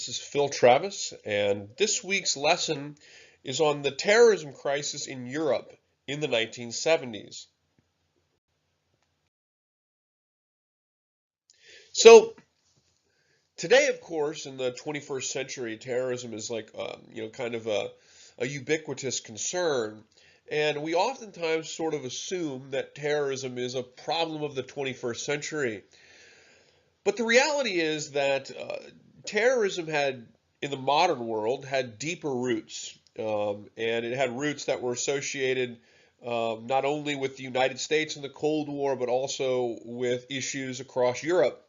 This is Phil Travis, and this week's lesson is on the terrorism crisis in Europe in the 1970s. So, today, of course, in the 21st century, terrorism is like, kind of a ubiquitous concern. And we oftentimes sort of assume that terrorism is a problem of the 21st century. But the reality is that terrorism in the modern world, had deeper roots. And it had roots that were associated not only with the United States in the Cold War, but also with issues across Europe.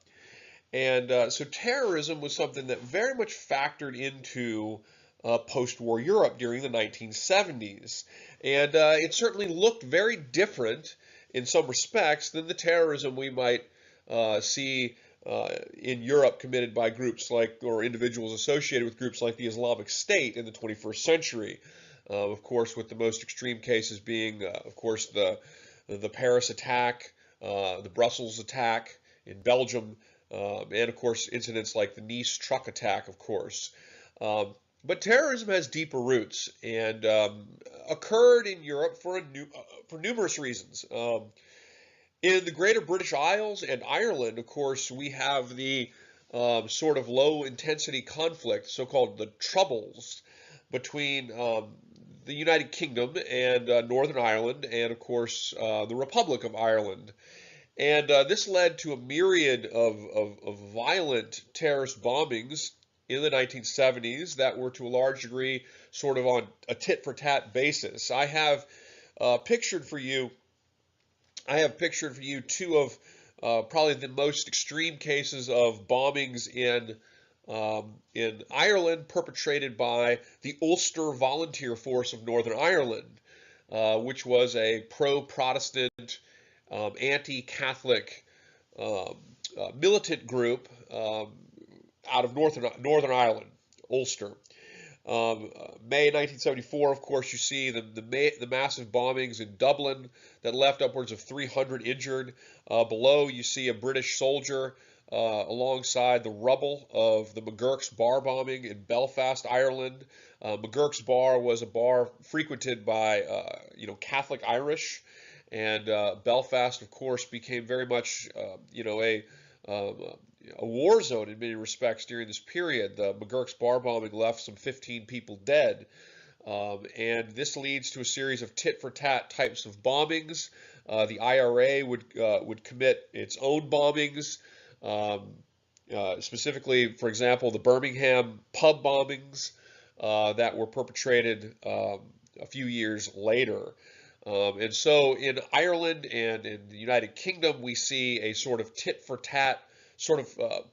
And so terrorism was something that very much factored into post-war Europe during the 1970s. And it certainly looked very different in some respects than the terrorism we might see in Europe committed by groups like, or individuals associated with groups like the Islamic State in the 21st century. Of course, with the most extreme cases being, of course, the Paris attack, the Brussels attack in Belgium, and of course, incidents like the Nice truck attack, of course. But terrorism has deeper roots and occurred in Europe for numerous reasons. In the Greater British Isles and Ireland, of course, we have the sort of low-intensity conflict, so-called the Troubles, between the United Kingdom and Northern Ireland, and of course the Republic of Ireland. And this led to a myriad of violent terrorist bombings in the 1970s that were to a large degree sort of on a tit-for-tat basis. I have pictured for you two of probably the most extreme cases of bombings in Ireland perpetrated by the Ulster Volunteer Force of Northern Ireland, which was a pro-Protestant, anti-Catholic militant group out of Northern Ireland, Ulster. May 1974, of course, you see the massive bombings in Dublin that left upwards of 300 injured. Below, you see a British soldier alongside the rubble of the McGurk's bar bombing in Belfast, Ireland. McGurk's bar was a bar frequented by, Catholic Irish, and Belfast, of course, became very much, a war zone in many respects during this period. The McGurk's bar bombing left some 15 people dead. And this leads to a series of tit-for-tat types of bombings. The IRA would commit its own bombings, specifically, for example, the Birmingham pub bombings that were perpetrated a few years later. And so in Ireland and in the United Kingdom, we see a sort of tit-for-tat sort of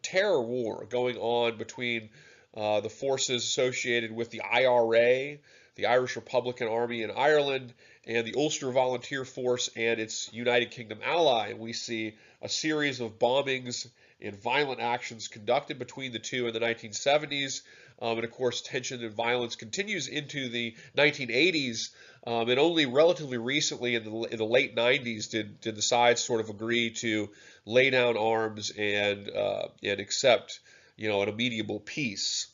terror war going on between the forces associated with the IRA, the Irish Republican Army in Ireland, and the Ulster Volunteer Force and its United Kingdom ally. And we see a series of bombings and violent actions conducted between the two in the 1970s. And of course, tension and violence continues into the 1980s. And only relatively recently, in the late 90s, did the sides sort of agree to lay down arms and accept, an immediate peace.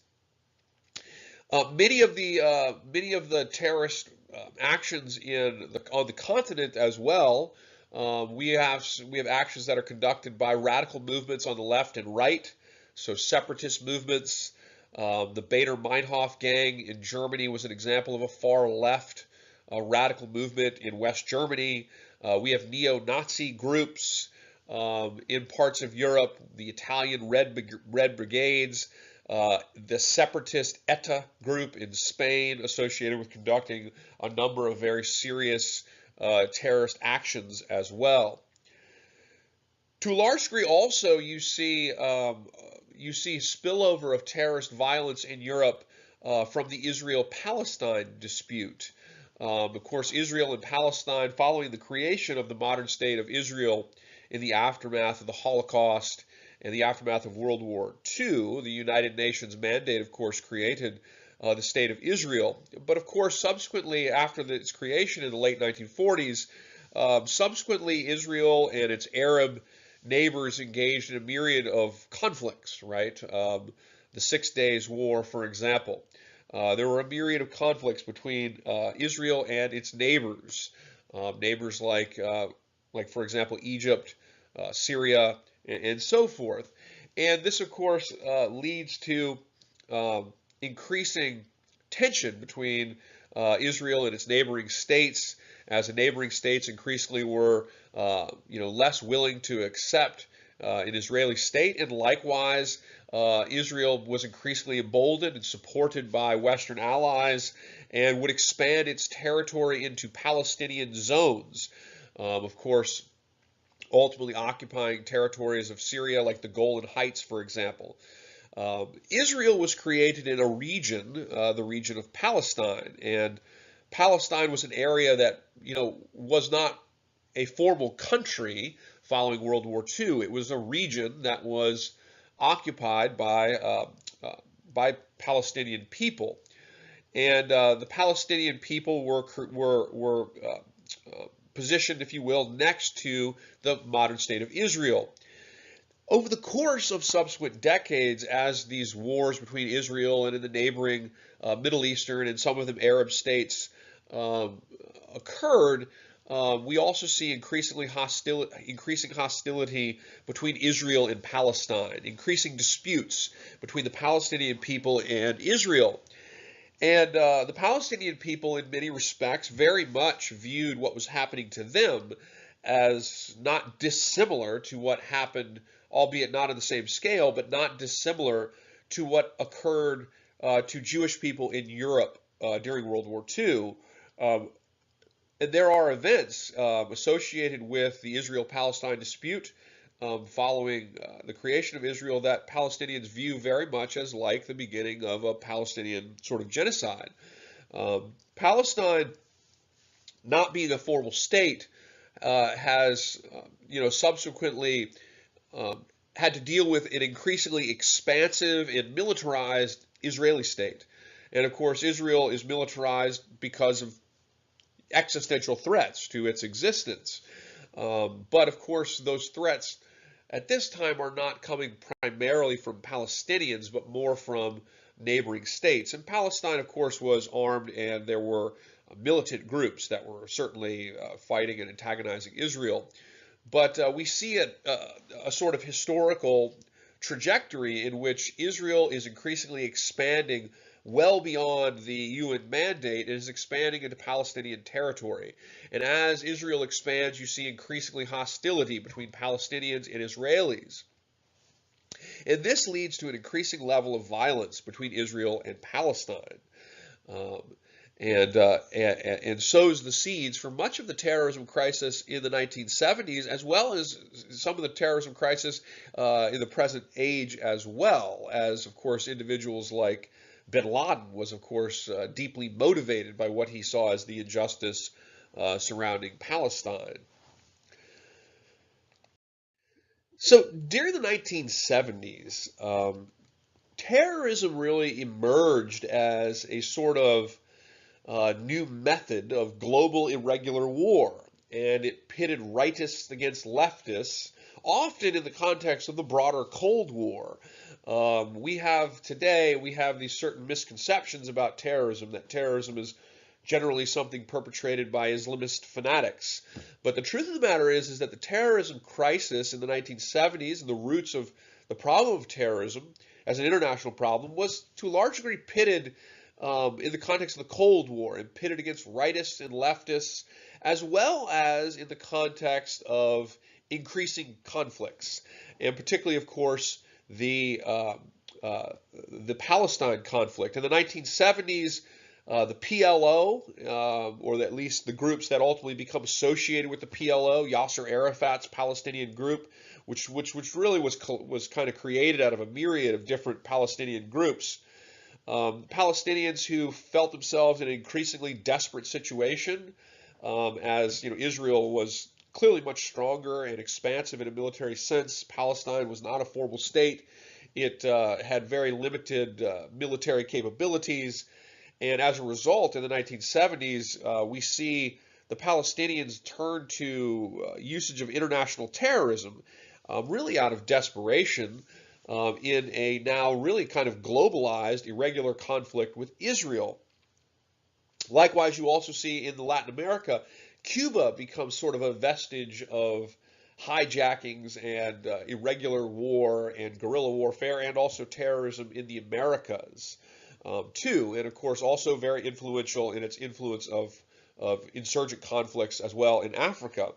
Many of the terrorist actions on the continent as well. We have actions that are conducted by radical movements on the left and right, so separatist movements. The Baader-Meinhof gang in Germany was an example of a far left radical movement in West Germany. We have neo-Nazi groups in parts of Europe, the Italian Red Brigades, the separatist ETA group in Spain, associated with conducting a number of very serious terrorist actions as well. To a large degree, also, you see spillover of terrorist violence in Europe from the Israel-Palestine dispute. Of course, Israel and Palestine, following the creation of the modern state of Israel in the aftermath of the Holocaust and the aftermath of World War II, the United Nations mandate, of course, created the state of Israel. But of course, subsequently, after its creation in the late 1940s, subsequently Israel and its Arab neighbors engaged in a myriad of conflicts, right? the 6 Days War, for example. There were a myriad of conflicts between Israel and its neighbors, neighbors like for example, Egypt, Syria, and so forth. And this, of course, leads to increasing tension between Israel and its neighboring states, as the neighboring states increasingly were, less willing to accept an Israeli state, and likewise, Israel was increasingly emboldened and supported by Western allies, and would expand its territory into Palestinian zones. Of course, ultimately occupying territories of Syria, like the Golan Heights, for example. Israel was created in a region, the region of Palestine, and Palestine was an area that, was not a formal country following World War II. It was a region that was occupied by Palestinian people, and the Palestinian people were positioned, if you will, next to the modern state of Israel. Over the course of subsequent decades, as these wars between Israel and in the neighboring Middle Eastern and some of them Arab states occurred, we also see increasing hostility between Israel and Palestine, increasing disputes between the Palestinian people and Israel. And the Palestinian people, in many respects, very much viewed what was happening to them as not dissimilar to what happened, albeit not on the same scale, but not dissimilar to what occurred to Jewish people in Europe during World War II. And there are events associated with the Israel-Palestine dispute following the creation of Israel that Palestinians view very much as like the beginning of a Palestinian sort of genocide. Palestine, not being a formal state, has, subsequently had to deal with an increasingly expansive and militarized Israeli state. And of course, Israel is militarized because of existential threats to its existence. But of course, those threats at this time are not coming primarily from Palestinians, but more from neighboring states. And Palestine, of course, was armed, and there were militant groups that were certainly fighting and antagonizing Israel. But we see a sort of historical trajectory in which Israel is increasingly expanding well beyond the UN mandate and is expanding into Palestinian territory. And as Israel expands, you see increasingly hostility between Palestinians and Israelis. And this leads to an increasing level of violence between Israel and Palestine. And sows the seeds for much of the terrorism crisis in the 1970s, as well as some of the terrorism crisis in the present age, as well as, of course, individuals like bin Laden was, of course, deeply motivated by what he saw as the injustice surrounding Palestine. So during the 1970s, terrorism really emerged as a sort of new method of global irregular war, and it pitted rightists against leftists, often in the context of the broader Cold War. We have these certain misconceptions about terrorism, that terrorism is generally something perpetrated by Islamist fanatics. But the truth of the matter is that the terrorism crisis in the 1970s and the roots of the problem of terrorism as an international problem was to a large degree pitted in the context of the Cold War, and pitted against rightists and leftists, as well as in the context of increasing conflicts, and particularly, of course, the Palestine conflict. In the 1970s, the PLO, or at least the groups that ultimately become associated with the PLO, Yasser Arafat's Palestinian group, which really was kind of created out of a myriad of different Palestinian groups. Palestinians who felt themselves in an increasingly desperate situation, as Israel was clearly much stronger and expansive in a military sense. Palestine was not a formal state. It had very limited military capabilities, and as a result, in the 1970s, we see the Palestinians turn to usage of international terrorism, really out of desperation. in a now really kind of globalized, irregular conflict with Israel. Likewise, you also see in Latin America, Cuba becomes sort of a vestige of hijackings and irregular war and guerrilla warfare and also terrorism in the Americas, too. And of course, also very influential in its influence of insurgent conflicts as well in Africa.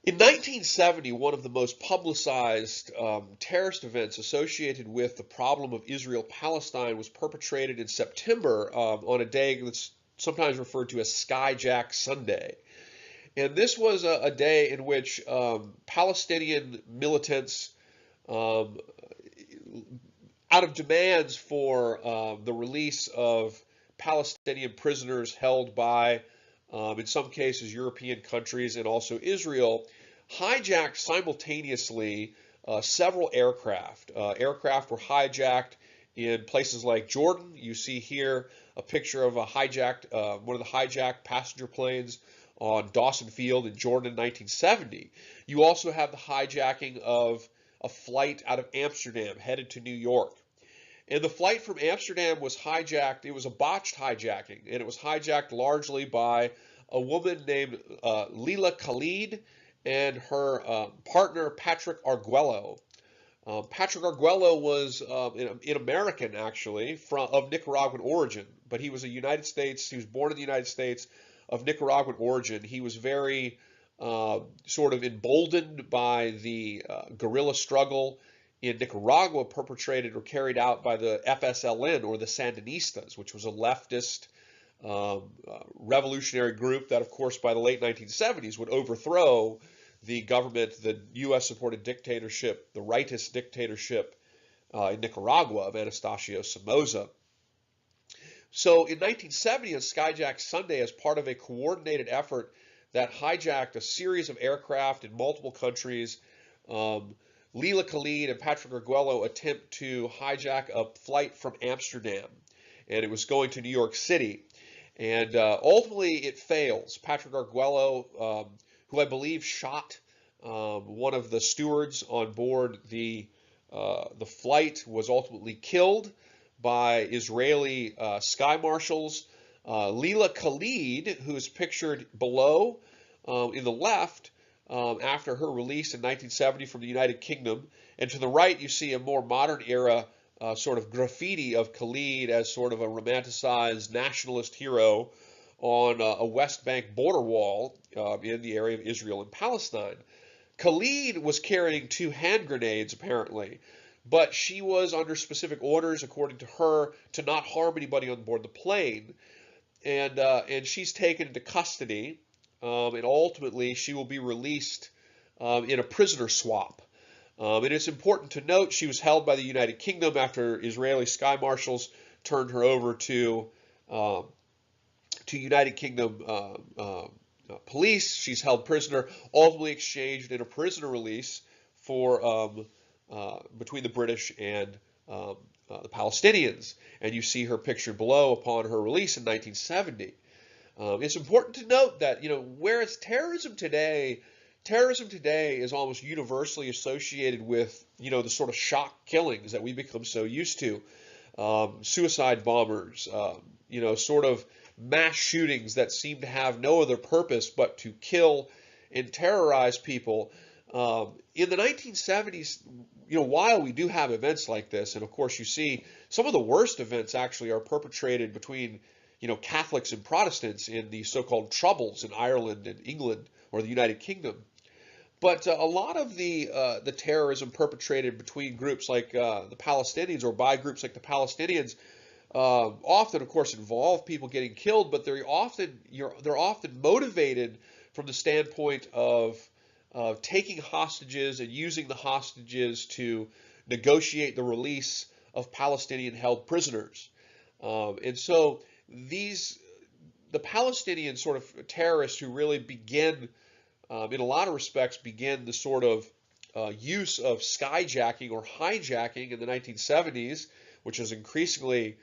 In 1970, one of the most publicized terrorist events associated with the problem of Israel-Palestine was perpetrated in September on a day that's sometimes referred to as Skyjack Sunday. And this was a day in which Palestinian militants, out of demands for the release of Palestinian prisoners held by in some cases European countries and also Israel, hijacked simultaneously several aircraft. Aircraft were hijacked in places like Jordan. You see here a picture of one of the hijacked passenger planes on Dawson Field in Jordan in 1970. You also have the hijacking of a flight out of Amsterdam headed to New York. And the flight from Amsterdam was hijacked. It was a botched hijacking, and it was hijacked largely by a woman named Leila Khalid and her partner Patrick Arguello. Patrick Arguello was an American, actually, of Nicaraguan origin, but he was he was born in the United States of Nicaraguan origin. He was very sort of emboldened by the guerrilla struggle in Nicaragua perpetrated or carried out by the FSLN or the Sandinistas, which was a leftist revolutionary group that, of course, by the late 1970s would overthrow the government, the U.S.-supported dictatorship, the rightist dictatorship in Nicaragua of Anastasio Somoza. So in 1970, on Skyjack Sunday, as part of a coordinated effort that hijacked a series of aircraft in multiple countries, Leila Khalid and Patrick Arguello attempt to hijack a flight from Amsterdam, and it was going to New York City. And ultimately, it fails. Patrick Arguello, who I believe shot one of the stewards on board the flight, was ultimately killed by Israeli sky marshals. Leila Khalid, who is pictured below in the left, after her release in 1970 from the United Kingdom. And to the right, you see a more modern era sort of graffiti of Khalid as sort of a romanticized nationalist hero on a West Bank border wall in the area of Israel and Palestine. Khalid was carrying 2 hand grenades, apparently, but she was under specific orders, according to her, to not harm anybody on board the plane. And she's taken into custody, and ultimately she will be released in a prisoner swap. And it's important to note she was held by the United Kingdom after Israeli sky marshals turned her over to United Kingdom police. She's held prisoner, ultimately exchanged in a prisoner release for between the British and the Palestinians. And you see her pictured below upon her release in 1970. It's important to note that, whereas terrorism today is almost universally associated with, the sort of shock killings that we become so used to, suicide bombers, sort of mass shootings that seem to have no other purpose but to kill and terrorize people. In the 1970s, while we do have events like this, and of course you see some of the worst events actually are perpetrated between, Catholics and Protestants in the so-called Troubles in Ireland and England or the United Kingdom. But a lot of the terrorism perpetrated between groups like the Palestinians or by groups like the Palestinians often, of course, involve people getting killed, but they're often motivated from the standpoint of taking hostages and using the hostages to negotiate the release of Palestinian-held prisoners. And so the Palestinian sort of terrorists who really begin, in a lot of respects, begin the sort of use of skyjacking or hijacking in the 1970s, which is increasingly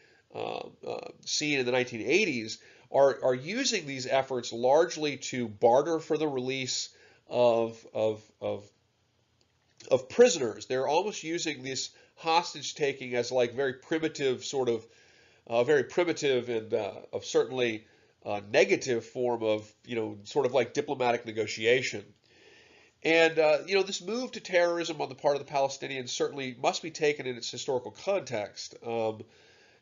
seen in the 1980s, are using these efforts largely to barter for the release of of prisoners. They're almost using this hostage taking as like very primitive very primitive and of certainly negative form of, sort of like diplomatic negotiation. And, this move to terrorism on the part of the Palestinians certainly must be taken in its historical context. The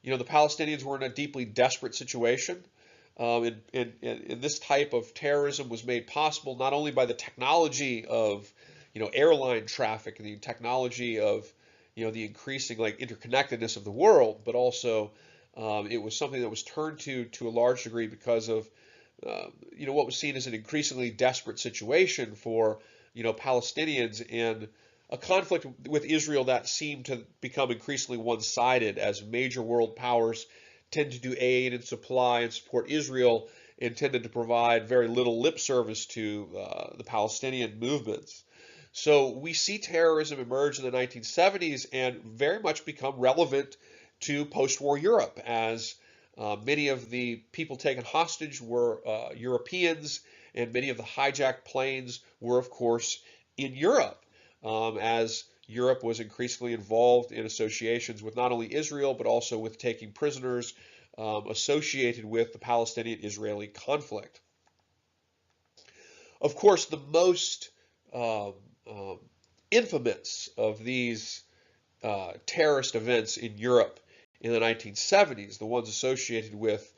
Palestinians were in a deeply desperate situation. And this type of terrorism was made possible not only by the technology of, airline traffic and the technology of, the increasing like interconnectedness of the world, but also it was something that was turned to a large degree because of, what was seen as an increasingly desperate situation for, Palestinians in a conflict with Israel that seemed to become increasingly one-sided as major world powers tended to aid and supply and support Israel and tended to provide very little lip service to the Palestinian movements. So we see terrorism emerge in the 1970s and very much become relevant to post-war Europe, as many of the people taken hostage were Europeans, and many of the hijacked planes were, of course, in Europe, as Europe was increasingly involved in associations with not only Israel, but also with taking prisoners associated with the Palestinian-Israeli conflict. Of course, the most infamous of these terrorist events in Europe in the 1970s, the ones associated with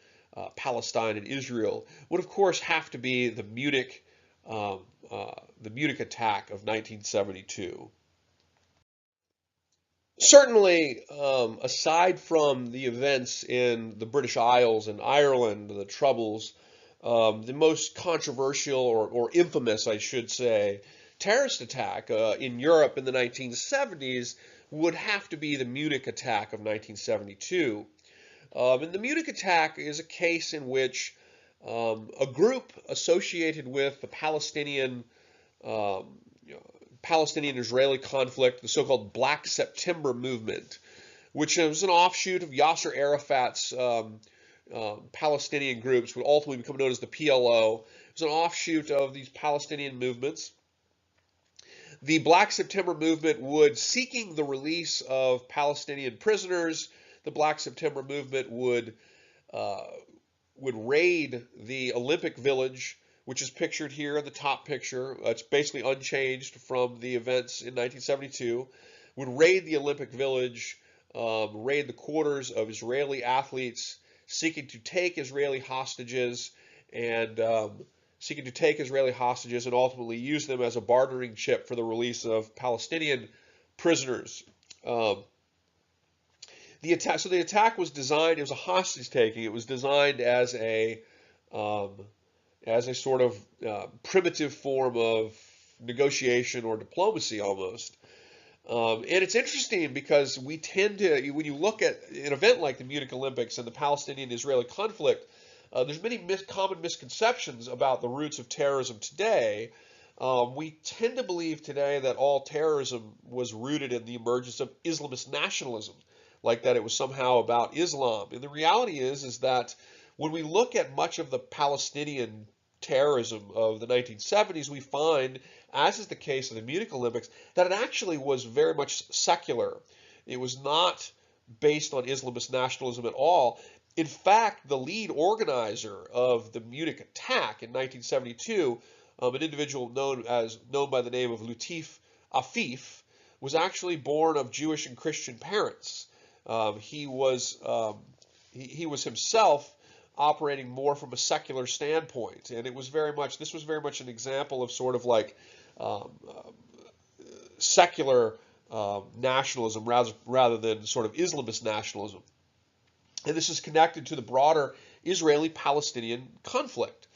Palestine and Israel, would of course have to be the Munich attack of 1972. Certainly, aside from the events in the British Isles and Ireland, the Troubles, the most controversial or infamous, I should say, terrorist attack in Europe in the 1970s would have to be the Munich attack of 1972. And the Munich attack is a case in which a group associated with the Palestinian-Israeli conflict, the so-called Black September movement, which was an offshoot of Yasser Arafat's Palestinian groups, would ultimately become known as the PLO. It was an offshoot of these Palestinian movements. The Black September movement seeking the release of Palestinian prisoners. The Black September movement would raid the Olympic Village, which is pictured here in the top picture. It's basically unchanged from the events in 1972. Would raid the Olympic Village, raid the quarters of Israeli athletes seeking to take Israeli hostages and ultimately use them as a bartering chip for the release of Palestinian prisoners. The attack was designed. It was a hostage taking. It was designed as a sort of primitive form of negotiation or diplomacy almost. And it's interesting because we tend to, when you look at an event like the Munich Olympics and the Palestinian-Israeli conflict, there's many common misconceptions about the roots of terrorism today. We tend to believe today that all terrorism was rooted in the emergence of Islamist nationalism, like that it was somehow about Islam. And the reality is that when we look at much of the Palestinian terrorism of the 1970s, we find, as is the case of the Munich Olympics, that it actually was very much secular. It was not based on Islamist nationalism at all. In fact, the lead organizer of the Munich attack in 1972, an individual known by the name of Latif Afif, was actually born of Jewish and Christian parents. He was himself operating more from a secular standpoint, and this was very much an example of sort of like secular nationalism rather than sort of Islamist nationalism. And this is connected to the broader Israeli-Palestinian conflict.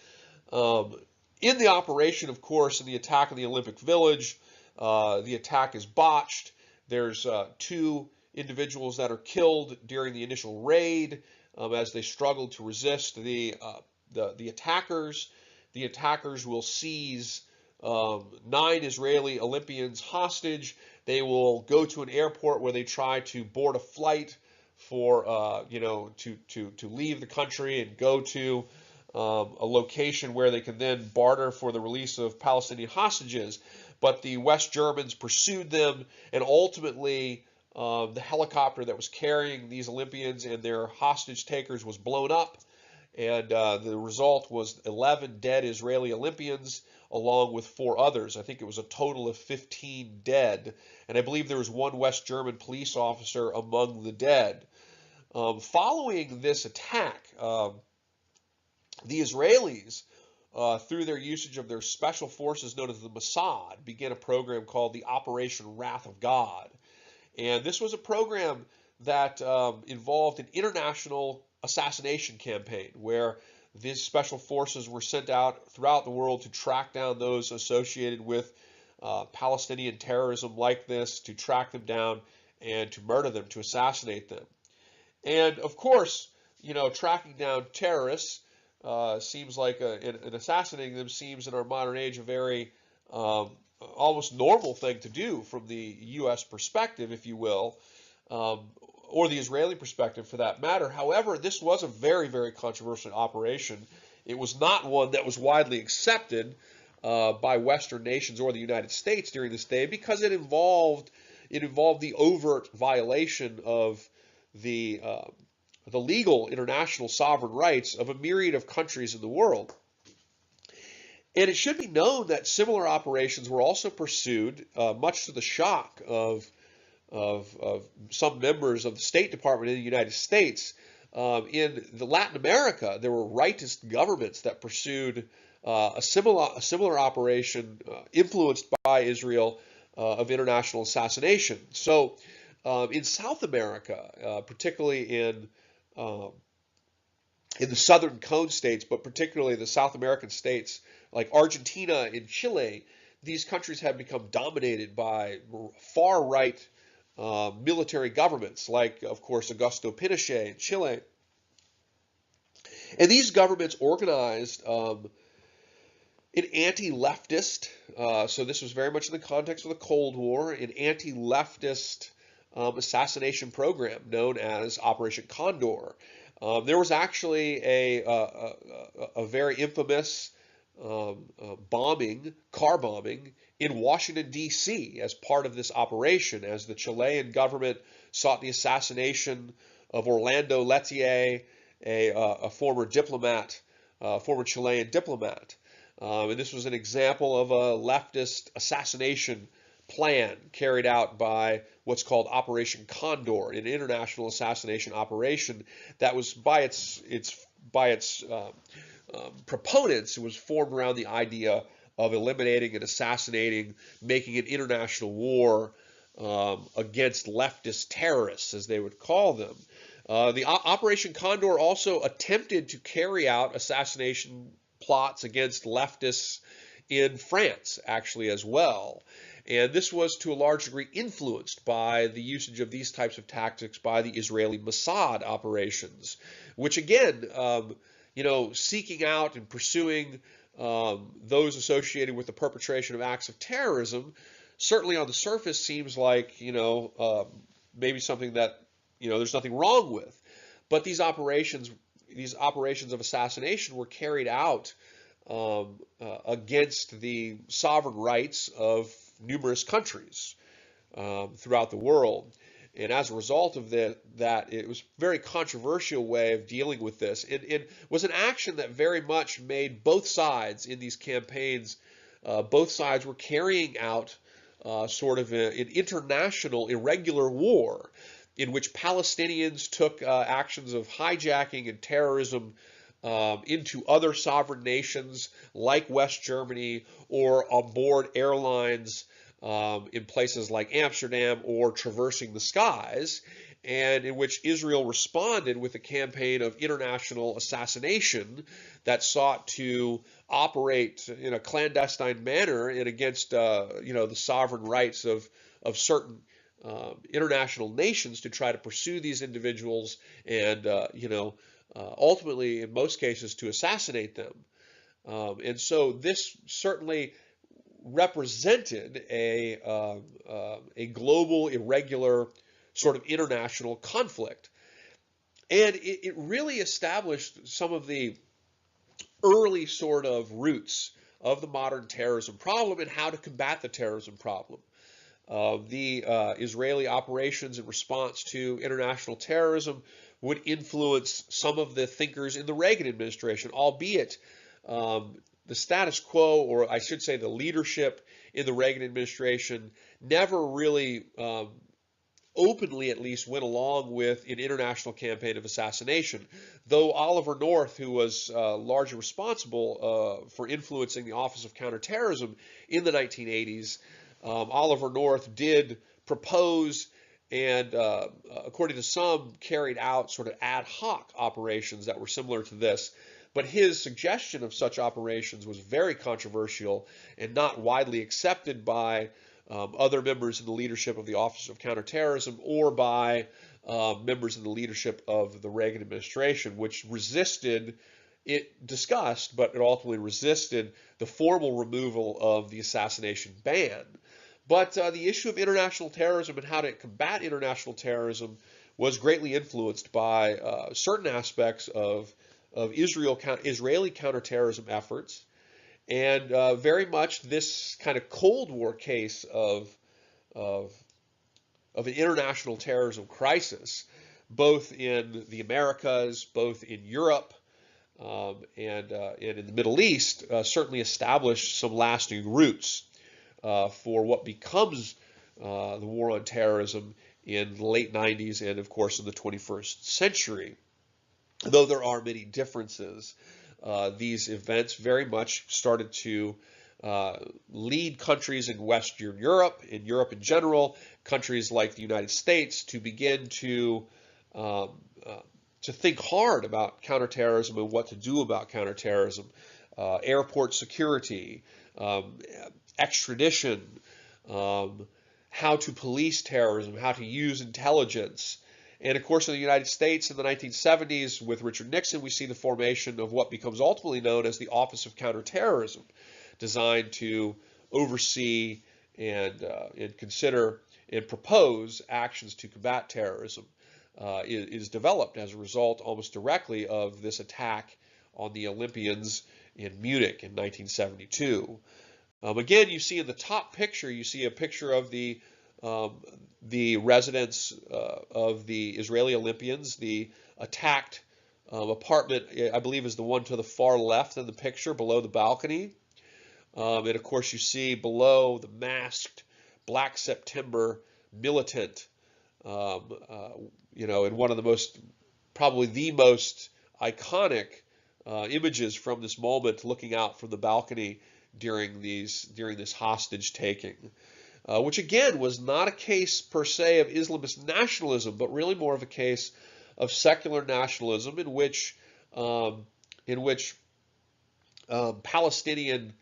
In the operation, of course, in the attack on the Olympic Village, the attack is botched. There's 2 individuals that are killed during the initial raid as they struggle to resist the attackers. The attackers will seize 9 Israeli Olympians hostage. They will go to an airport where they try to board a flight for to leave the country and go to a location where they can then barter for the release of Palestinian hostages. but the West Germans pursued them, and ultimately the helicopter that was carrying these Olympians and their hostage takers was blown up, and the result was 11 dead Israeli Olympians along with 4 others. I think it was a total of 15 dead, and I believe there was 1 West German police officer among the dead. Following this attack, the Israelis, through their usage of their special forces known as the Mossad, began a program called the Operation Wrath of God. And this was a program that involved an international assassination campaign where these special forces were sent out throughout the world to track down those associated with Palestinian terrorism like this, to track them down and to murder them, to assassinate them. And of course, tracking down terrorists seems like, and assassinating them seems in our modern age a very almost normal thing to do from the U.S. perspective, if you will, or the Israeli perspective for that matter. However, this was a very, very controversial operation. It was not one that was widely accepted by Western nations or the United States during this day because it involved the overt violation of the legal international sovereign rights of a myriad of countries in the world. And it should be known that similar operations were also pursued, much to the shock of some members of the State Department in the United States. In Latin America, there were rightist governments that pursued a similar operation influenced by Israel of international assassination. So in South America, particularly in the southern cone states, but particularly the South American states like Argentina and Chile, these countries have become dominated by far-right military governments, like, of course, Augusto Pinochet in Chile. And these governments organized an anti-leftist, so this was very much in the context of the Cold War, an anti-leftist assassination program known as Operation Condor. There was actually a very infamous car bombing in Washington, D.C. as part of this operation, as the Chilean government sought the assassination of Orlando Lettier, a former diplomat, former Chilean diplomat. And this was an example of a leftist assassination plan carried out by what's called Operation Condor, an international assassination operation that was by its proponents, it was formed around the idea of eliminating and assassinating, making an international war against leftist terrorists, as they would call them. The Operation Condor also attempted to carry out assassination plots against leftists in France, actually, as well. And this was to a large degree influenced by the usage of these types of tactics by the Israeli Mossad operations, which again, seeking out and pursuing those associated with the perpetration of acts of terrorism, certainly on the surface seems like, maybe something that, there's nothing wrong with. But these operations of assassination were carried out against the sovereign rights of numerous countries throughout the world. And as a result of that, it was a very controversial way of dealing with this. It was an action that very much made both sides in these campaigns, both sides were carrying out sort of an international irregular war in which Palestinians took actions of hijacking and terrorism into other sovereign nations like West Germany or on board airlines in places like Amsterdam or traversing the skies, and in which Israel responded with a campaign of international assassination that sought to operate in a clandestine manner and against the sovereign rights of certain international nations to try to pursue these individuals and ultimately, in most cases, to assassinate them. And so this certainly represented a global, irregular sort of international conflict. And it really established some of the early sort of roots of the modern terrorism problem and how to combat the terrorism problem. The Israeli operations in response to international terrorism would influence some of the thinkers in the Reagan administration, albeit the status quo, or I should say the leadership in the Reagan administration, never really openly at least went along with an international campaign of assassination. Though Oliver North, who was largely responsible for influencing the Office of Counterterrorism in the 1980s, Oliver North did propose and, according to some, carried out sort of ad hoc operations that were similar to this. But his suggestion of such operations was very controversial and not widely accepted by other members in the leadership of the Office of Counterterrorism or by members in the leadership of the Reagan administration, which resisted, it discussed, but it ultimately resisted the formal removal of the assassination ban. But the issue of international terrorism and how to combat international terrorism was greatly influenced by certain aspects of Israeli counterterrorism efforts. And very much this kind of Cold War case of an international terrorism crisis, both in the Americas, both in Europe, and in the Middle East, certainly established some lasting roots for what becomes the war on terrorism in the late 90s and, of course, in the 21st century. Though there are many differences, these events very much started to lead countries in Western Europe, in Europe in general, countries like the United States, to begin to think hard about counterterrorism and what to do about counterterrorism, airport security, extradition, how to police terrorism, how to use intelligence. And of course, in the United States in the 1970s, with Richard Nixon, we see the formation of what becomes ultimately known as the Office of Counterterrorism, designed to oversee and consider and propose actions to combat terrorism. Is developed as a result almost directly of this attack on the Olympians in Munich in 1972. Again, you see in the top picture, you see a picture of the residence of the Israeli Olympians. The attacked apartment, I believe, is the one to the far left in the picture, below the balcony. And of course, you see below the masked Black September militant, in one of the most, probably the most iconic images from this moment, looking out from the balcony during this hostage taking. Which again was not a case per se of Islamist nationalism, but really more of a case of secular nationalism in which Palestinian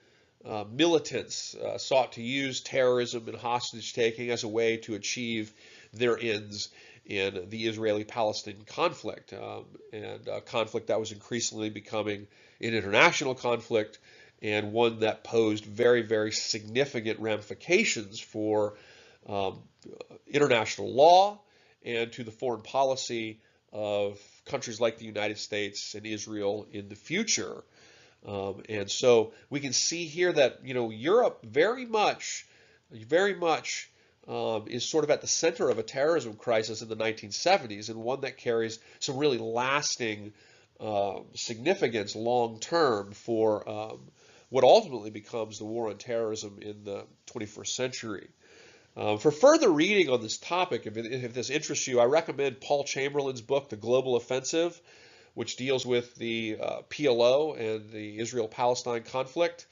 militants sought to use terrorism and hostage taking as a way to achieve their ends in the Israeli-Palestinian conflict, and a conflict that was increasingly becoming an international conflict, and one that posed very, very significant ramifications for international law and to the foreign policy of countries like the United States and Israel in the future. And so we can see here that Europe very much is sort of at the center of a terrorism crisis in the 1970s, and one that carries some really lasting significance long term for what ultimately becomes the war on terrorism in the 21st century. For further reading on this topic, if this interests you, I recommend Paul Chamberlain's book, The Global Offensive, which deals with the PLO and the Israel-Palestine conflict.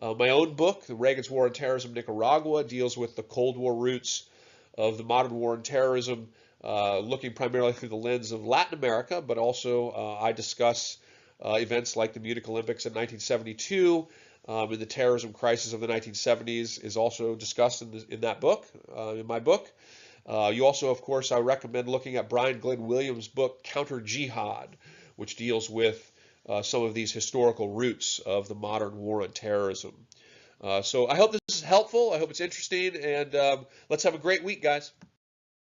My own book, Reagan's War on Terrorism in Nicaragua, deals with the Cold War roots of the modern war on terrorism, looking primarily through the lens of Latin America, but also I discuss events like the Munich Olympics in 1972, and the terrorism crisis of the 1970s is also discussed in that book, in my book. You also, of course, I recommend looking at Brian Glenn Williams' book, Counter Jihad, which deals with some of these historical roots of the modern war on terrorism. So I hope this is helpful. I hope it's interesting, and let's have a great week, guys.